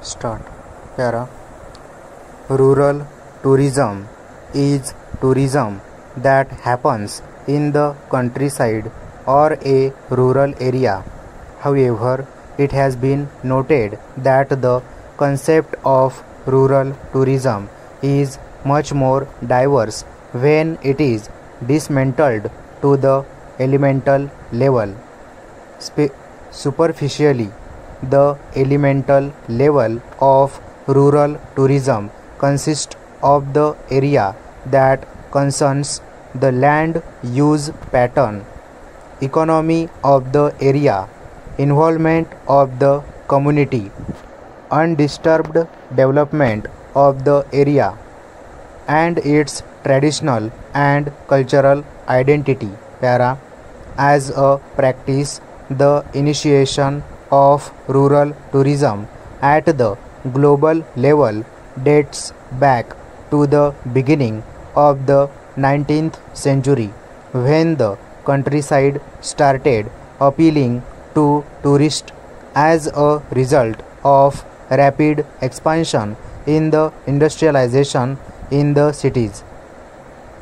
Start. Para. Rural tourism is tourism that happens in the countryside or a rural area. However, it has been noted that the concept of rural tourism is much more diverse when it is dismantled to the elemental level. Superficially, the elemental level of rural tourism consists of the area that concerns the land use pattern, economy of the area, involvement of the community, undisturbed development of the area, and its traditional and cultural identity. Para. As a practice, the initiation of rural tourism at the global level dates back to the beginning of the 19th century when the countryside started appealing to tourists as a result of rapid expansion in the industrialization in the cities.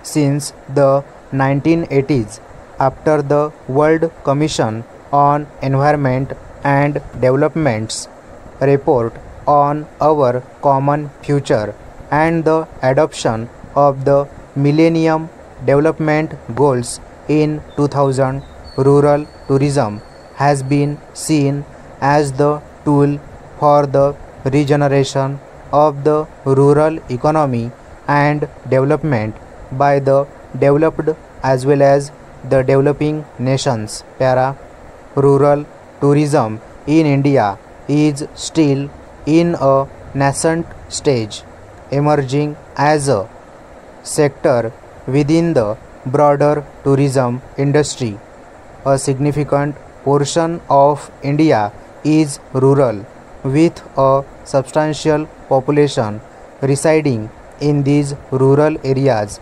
Since the 1980s, after the World Commission on Environment and Development's report on our common future and the adoption of the Millennium Development Goals in 2000, rural tourism has been seen as the tool for the regeneration of the rural economy and development by the developed as well as the developing nations. Para. Rural tourism in India is still in a nascent stage, emerging as a sector within the broader tourism industry. A significant portion of India is rural, with a substantial population residing in these rural areas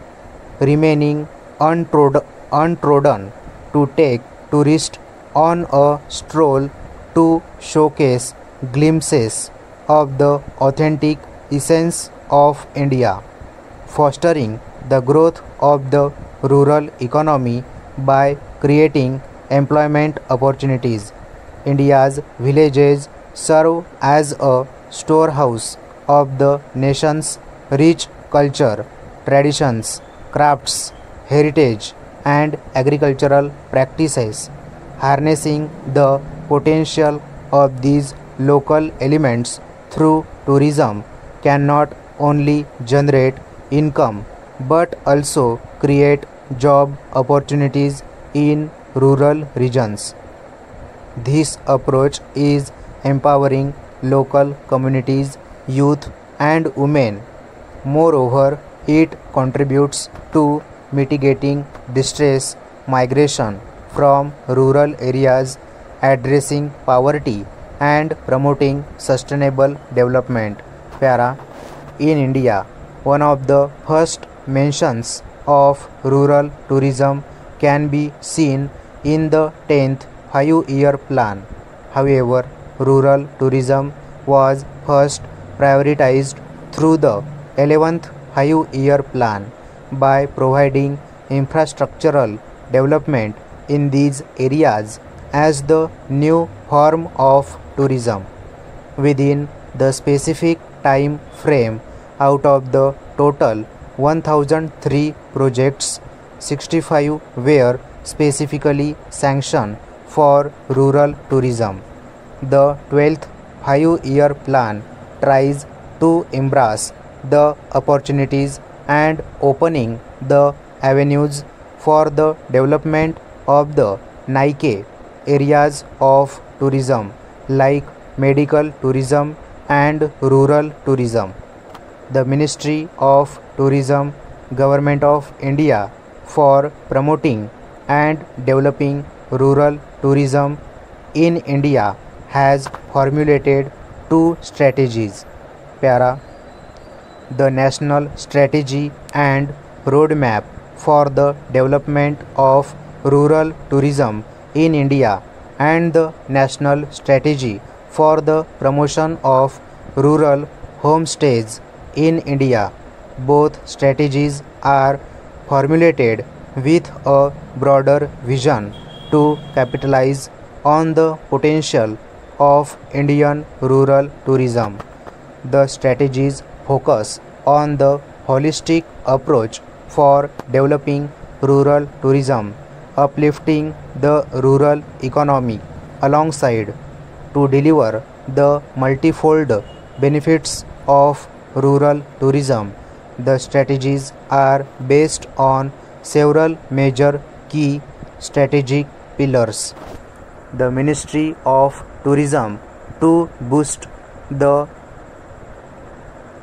remaining untrodden to take tourists on a stroll to showcase glimpses of the authentic essence of India, fostering the growth of the rural economy by creating employment opportunities. India's villages serve as a storehouse of the nation's rich culture, traditions, crafts, heritage, and agricultural practices. Harnessing the potential of these local elements through tourism can not only generate income but also create job opportunities in rural regions. This approach is empowering local communities, youth, and women. Moreover, it contributes to mitigating distress migration from rural areas, addressing poverty, and promoting sustainable development. Para. In India, one of the first mentions of rural tourism can be seen in the 10th 5-year plan. However, rural tourism was first prioritized through the 11th 5-year plan by providing infrastructural development in these areas as the new form of tourism. Within the specific time frame, out of the total 1003 projects, 65 were specifically sanctioned for rural tourism. The 12th 5-year plan tries to embrace the opportunities and opening the avenues for the development of the Nike areas of tourism like medical tourism and rural tourism. The Ministry of Tourism, Government of India, for promoting and developing rural tourism in India has formulated two strategies. Para. The National Strategy and Roadmap for the Development of Rural Tourism in India and the National Strategy for the Promotion of rural homestays in India. Both strategies are formulated with a broader vision to capitalize on the potential of Indian rural tourism. The strategies focus on the holistic approach for developing rural tourism, uplifting the rural economy alongside to deliver the multifold benefits of rural tourism. The strategies are based on several major key strategic pillars. The Ministry of Tourism to boost the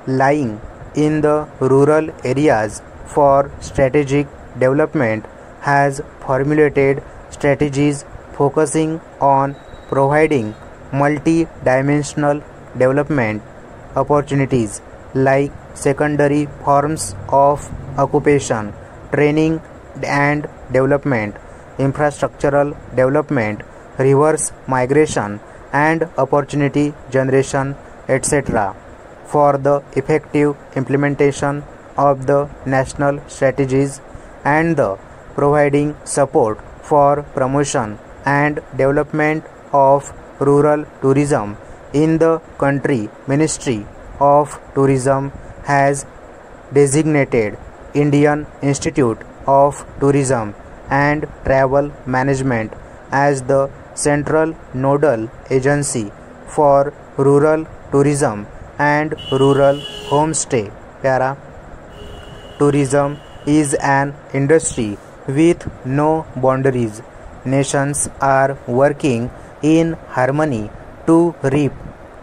lying in the rural areas for strategic development has formulated strategies focusing on providing multi-dimensional development opportunities like secondary forms of occupation, training and development, infrastructural development, reverse migration and opportunity generation, etc. for the effective implementation of the national strategies and the providing support for promotion and development of rural tourism in the country. Ministry of Tourism has designated Indian Institute of Tourism and Travel Management as the central nodal agency for rural tourism and rural homestay. Para tourism is an industry with no boundaries. Nations are working in harmony to reap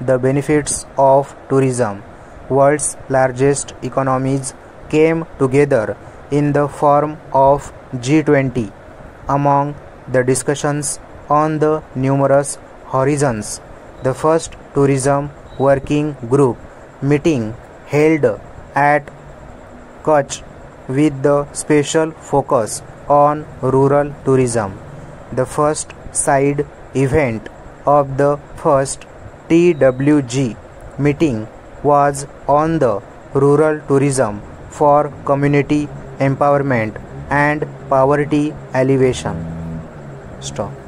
the benefits of tourism. World's largest economies came together in the form of G20. Among the discussions on the numerous horizons, the first tourism working group meeting held at Kutch with the special focus on rural tourism. The first side event of the first TWG meeting was on the rural tourism for community empowerment and poverty alleviation. Stop.